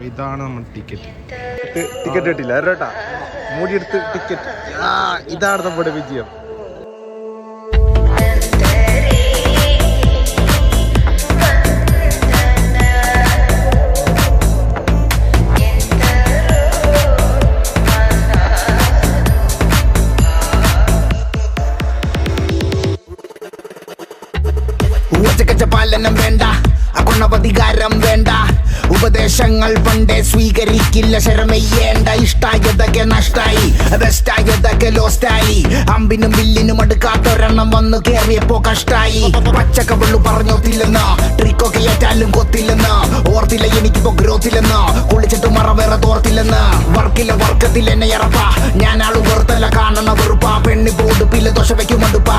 ഇതാണ് നമ്മൾ ടിക്കറ്റ് കിട്ടില്ല കേട്ടാ മൂടിയെടുത്ത് ടിക്കറ്റ്. ഇതാണ് നമ്മുടെ വിജയം. പാലനം വേണ്ട, അഗുണവധികാരം വേണ്ട, ഉപദേശങ്ങൾ പണ്ടേ സ്വീകരിക്കില്ല, ശരമയ്യേണ്ട. ഇഷ്ടായതൊക്കെ നഷ്ടായി, ബെസ്റ്റായതൊക്കെ ലോസ്റ്റായി, അമ്പിനും വില്ലിനും അടുക്കാത്തൊരെണ്ണം വന്നു കേറിയപ്പോ കഷ്ടായി. പച്ചക്കവള്ളു പറഞ്ഞോത്തില്ലെന്ന്, ട്രിക്കൊക്കെ ഏറ്റാലും കൊത്തില്ലെന്ന്, ഓർത്തില്ല എനിക്കിപ്പോ ഗ്രോത്തില്ലെന്ന്, കുളിച്ചിട്ട് മറ വേറെ തോർത്തില്ലെന്ന്. വർക്കില്ല വർക്കത്തിൽ എന്നെ ഇറപ്പ, ഞാൻ ആള് വെറുത്തല്ല കാണണ വെറുപ്പ, പെണ്ണി പോടുപ്പില്ല ദോശ വയ്ക്കും മടുപ്പ.